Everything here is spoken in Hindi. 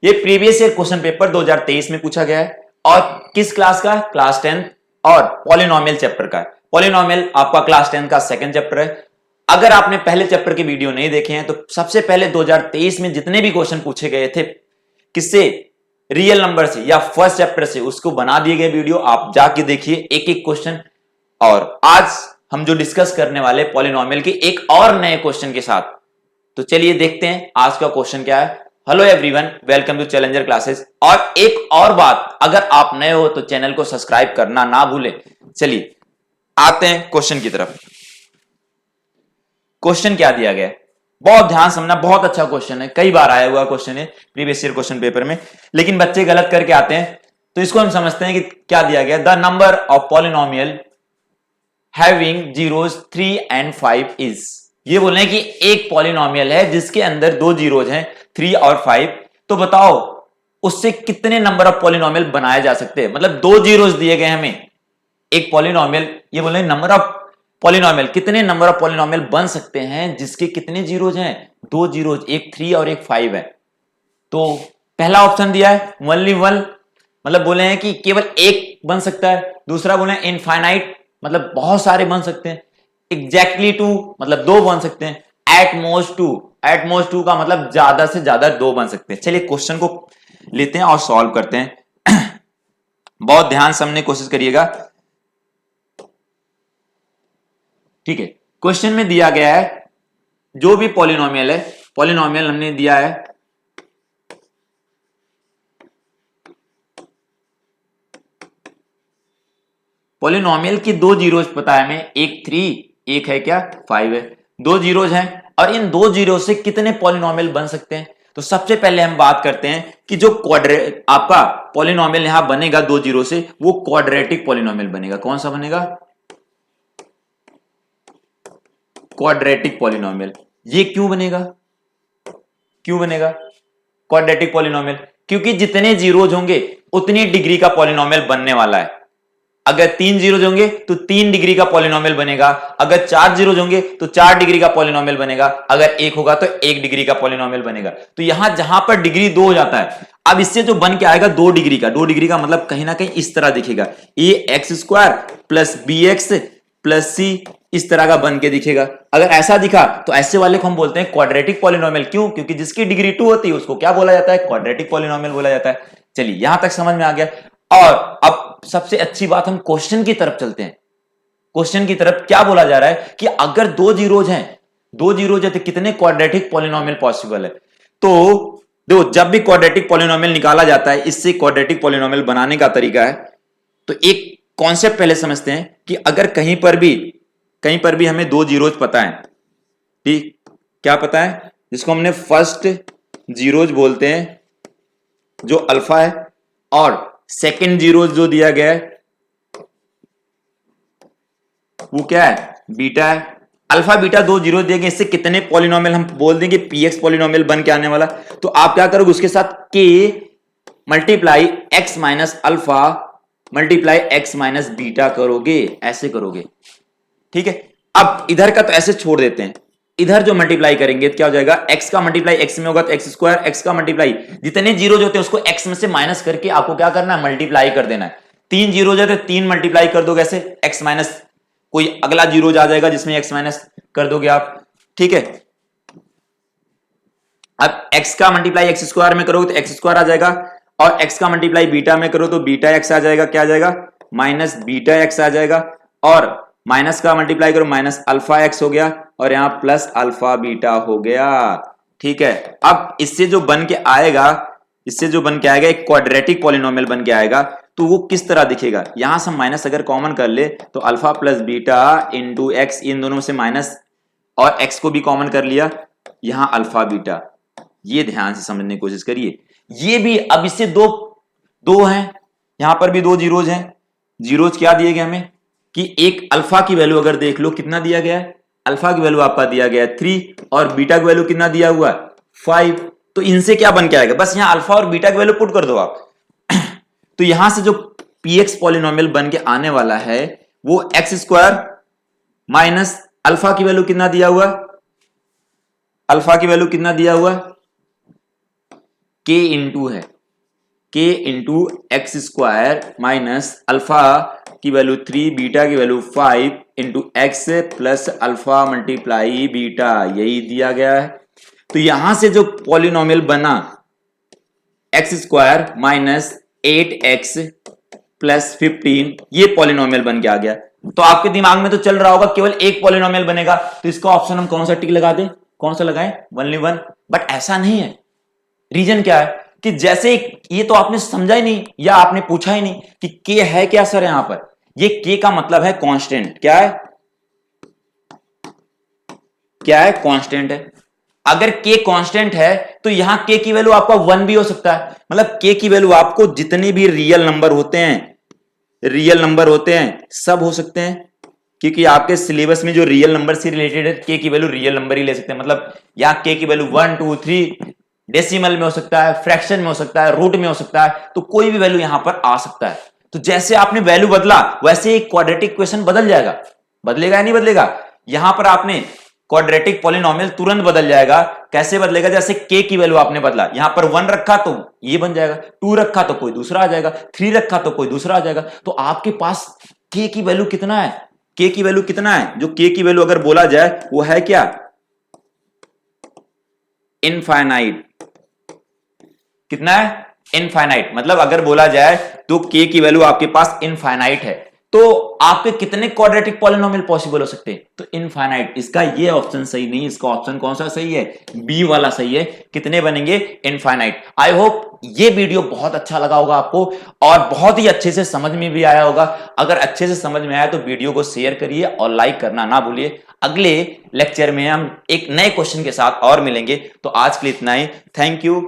ये प्रीवियस ईयर क्वेश्चन पेपर 2023 में पूछा गया है और किस क्लास का? क्लास 10 और पॉलिनोमियल चैप्टर का है। पॉलिनोमियल आपका क्लास 10 का सेकंड चैप्टर है। अगर आपने पहले चैप्टर के वीडियो नहीं देखे हैं तो सबसे पहले 2023 में जितने भी क्वेश्चन पूछे गए थे किससे, रियल नंबर से या फर्स्ट चैप्टर से, उसको बना दिए गए वीडियो आप जाके देखिए एक एक क्वेश्चन। और आज हम जो डिस्कस करने वाले पॉलिनोमियल के एक और नए क्वेश्चन के साथ, तो चलिए देखते हैं आज का क्वेश्चन क्या है। Hello everyone, welcome to Challenger Classes. और एक और बात, अगर आप नए हो तो चैनल को सब्सक्राइब करना ना भूलें। चलिए आते हैं क्वेश्चन की तरफ। क्वेश्चन क्या दिया गया है, बहुत ध्यान समझना, बहुत अच्छा क्वेश्चन है, कई बार आया हुआ क्वेश्चन है प्रीवियस ईयर क्वेश्चन पेपर में, लेकिन बच्चे गलत करके आते हैं। तो इसको हम समझते हैं कि क्या दिया गया। The number of polynomial having zeros 3 and 5 is. ये बोल रहे हैं कि एक पॉलिनोमियल है जिसके अंदर दो जीरोज हैं 3 और 5। तो बताओ उससे कितने नंबर ऑफ पॉलिनोमियल बनाए जा सकते हैं। मतलब दो जीरोज दिए गए हमें, एक पॉलिनोमियल, ये बोल रहे हैं नंबर ऑफ पॉलिनोमियल, कितने नंबर ऑफ पॉलिनोमियल बन सकते हैं जिसके कितने जीरोज हैं, दो जीरोज, एक 3 और एक 5 है। तो पहला ऑप्शन दिया है ओनली वन, मतलब बोले हैं कि केवल एक बन सकता है। दूसरा बोले इनफाइनाइट, मतलब बहुत सारे बन सकते हैं। एग्जैक्टली टू, मतलब दो बन सकते हैं। At most two, at most two का मतलब ज्यादा से ज्यादा दो बन सकते हैं। चलिए क्वेश्चन को लेते हैं और सॉल्व करते हैं। बहुत ध्यान समझने की कोशिश करिएगा, ठीक है। क्वेश्चन में दिया गया है जो भी पॉलिनोमियल है, पॉलिनोमियल हमने दिया है पॉलिनोमियल की दो जीरोज पता है हमें, एक 3, एक है क्या 5 है, दो जीरोज हैं। और इन दो जीरो से कितने पॉलिनोमियल बन सकते हैं। तो सबसे पहले हम बात करते हैं कि जो आपका पॉलिनोमियल यहां बनेगा दो जीरो से, वो क्वाड्रेटिक पॉलिनोमियल बनेगा। कौन सा बनेगा? Quadratic polynomial. ये क्यों बनेगा, क्यों बनेगा क्वाड्रेटिक पॉलिनोमियल? क्योंकि जितने जीरोज होंगे उतनी डिग्री का पॉलिनोमियल बनने वाला है। अगर 3 जीरोज होंगे तो 3 डिग्री का पॉलिनोमियल बनेगा। अगर 4 जीरोज होंगे तो 4 डिग्री का पॉलिनोमियल बनेगा। अगर 1 होगा तो 1 डिग्री का पॉलिनोमियल बनेगा। तो यहां जहां पर डिग्री 2 हो जाता है, अब इससे जो बन के आएगा 2 डिग्री का, 2 डिग्री का मतलब कहीं ना कहीं इस तरह दिखेगा, ax² plus bx plus c, इस तरह का बन के दिखेगा। अगर ऐसा दिखा तो ऐसे वाले को हम बोलते हैं क्वाड्रेटिक पॉलिनोमियल। क्यों? क्योंकि जिसकी डिग्री 2 होती है उसको क्या बोला जाता है? क्वाड्रेटिक पॉलिनोमियल बोला जाता है। चलिए यहां तक समझ में आ गया। और अब सबसे अच्छी बात, हम क्वेश्चन की तरफ चलते हैं। क्वेश्चन की तरफ क्या बोला जा रहा है कि अगर दो जीरोज हैं, दो जीरोज है तो कितने क्वाड्रेटिक पॉलिनोमियल पॉसिबल है। तो देखो, जब भी क्वाड्रेटिक पॉलिनोमियल निकाला जाता है, इससे क्वाड्रेटिक पॉलिनोमियल बनाने का तरीका है। तो एक कॉन्सेप्ट पहले समझते हैं कि अगर कहीं पर भी हमें दो जीरोज पता है, ठीक, क्या पता है, जिसको हमने फर्स्ट जीरोज बोलते हैं जो अल्फा है, और सेकंड जीरो जो दिया गया है वो क्या है? बीटा है। अल्फा बीटा दो जीरो दिए गए, इससे कितने पॉलिनोमियल हम बोल देंगे px पॉलिनोमियल बन के आने वाला। तो आप क्या करोगे, उसके साथ k multiply x minus alpha multiply x minus beta करोगे, ऐसे करोगे, ठीक है। अब इधर का तो ऐसे छोड़ देते हैं, इधर जो मल्टीप्लाई करेंगे तो क्या हो जाएगा, x का मल्टीप्लाई x में होगा तो x², x का मल्टीप्लाई जितने जीरो होते हैं उसको x में से माइनस करके आपको क्या करना है, मल्टीप्लाई कर देना है। 3 जीरो है तो 3 मल्टीप्लाई कर दोगे ऐसे, x माइनस कोई अगला जीरो आ जाएगा जिसमें x माइनस कर दोगे आप, ठीक है। अब x का मल्टीप्लाई x² में करोगे तो x² आ जाएगा, और x का मल्टीप्लाई बीटा में करो तो बीटा x आ जाएगा, क्या आ जाएगा, माइनस बीटा x आ जाएगा। और माइनस का मल्टीप्लाई करो, माइनस अल्फा x हो गया, और यहां प्लस अल्फा बीटा हो गया, ठीक है। अब इससे जो बन के आएगा, एक क्वाड्रेटिक पॉलिनोमियल बन के आएगा। तो वो किस तरह दिखेगा, यहां से माइनस अगर कॉमन कर ले तो alpha plus beta into x, इन दोनों से माइनस और x को भी कॉमन कर लिया, यहां अल्फा बीटा। ये ध्यान से समझने की कोशिश करिए। ये भी अब इससे दो हैं, यहां पर भी दो जीरोज हैं। जीरोज क्या दिए गए हमें कि एक अल्फा की वैल्यू अगर देख लो कितना दिया गया है, अल्फा की वैल्यू आपका दिया गया है 3, और बीटा की वैल्यू कितना दिया हुआ है 5। तो इनसे क्या बन के आएगा, बस यहां अल्फा और बीटा की वैल्यू पुट कर दो आप। तो यहां से जो px पॉलिनोमियल बन के आने वाला है वो x² माइनस अल्फा की वैल्यू कितना दिया हुआ, अल्फा की वैल्यू कितना दिया हुआ, k इंटू है, k into x square minus alpha की वैल्यू 3, बीटा की value 5 into x plus alpha multiply beta, यही दिया गया है। तो यहां से जो पॉलिनोमियल बना x square minus 8x plus 15, ये पॉलिनोमियल बन के आ गया। तो आपके दिमाग में तो चल रहा होगा केवल एक पॉलिनोमियल बनेगा, तो इसका ऑप्शन हम कौन सा टिक लगा दें, कौन सा लगाएं, ओनली वन। बट ऐसा नहीं है। रीजन क्या है कि जैसे ये तो आपने समझा ही नहीं या आपने पूछा ही नहीं कि के है क्या सर। यहां पर ये के का मतलब है कांस्टेंट। क्या है, क्या है, कांस्टेंट है। अगर के कांस्टेंट है तो यहां के की वैल्यू आपका 1 भी हो सकता है। मतलब के की वैल्यू आपको जितने भी रियल नंबर होते हैं, रियल नंबर होते हैं सब हो सकते हैं, क्योंकि आपके सिलेबस में जो रियल नंबर से रिलेटेड है के की वैल्यू रियल नंबर ही ले सकते हैं। मतलब यहां के की वैल्यू 1 2 3 डेसिमल में हो सकता है, फ्रैक्शन में हो सकता है, रूट में हो सकता है, तो कोई भी वैल्यू यहां पर आ सकता है। तो जैसे आपने वैल्यू बदला वैसे एक क्वाड्रेटिक इक्वेशन बदल जाएगा। बदलेगा या नहीं बदलेगा। यहां पर आपने क्वाड्रेटिक पॉलिनोमियल तुरंत बदल जाएगा। कैसे बदलेगा, जैसे के की वैल्यू आपने बदला, यहां पर 1 रखा तो ये बन जाएगा, 2 रखा तो कोई दूसरा आ जाएगा, 3 रखा तो कोई दूसरा आ जाएगा। तो आपके पास के की वैल्यू कितना है, के की वैल्यू कितना है, जो के की वैल्यू अगर बोला जाए वो है क्या, इनफाइनाइट। कितना है, इनफाइनाइट। मतलब अगर बोला जाए तो के की वैल्यू आपके पास इनफाइनाइट है, तो आपके कितने क्वाड्रेटिक पॉलिनोमियल पॉसिबल हो सकते हैं, तो इनफाइनाइट। इसका ये ऑप्शन सही नहीं, इसका ऑप्शन कौन सा सही है, बी वाला सही है। कितने बनेंगे, इनफाइनाइट। आई होप ये वीडियो बहुत अच्छा लगा होगा आपको और बहुत ही अच्छे से समझ में भी आया होगा। अगर अच्छे से समझ में आया तो वीडियो को शेयर करिए और लाइक करना ना भूलिए। अगले लेक्चर में हम एक नए क्वेश्चन के साथ और मिलेंगे। तो आज के लिए इतना ही। Thank you.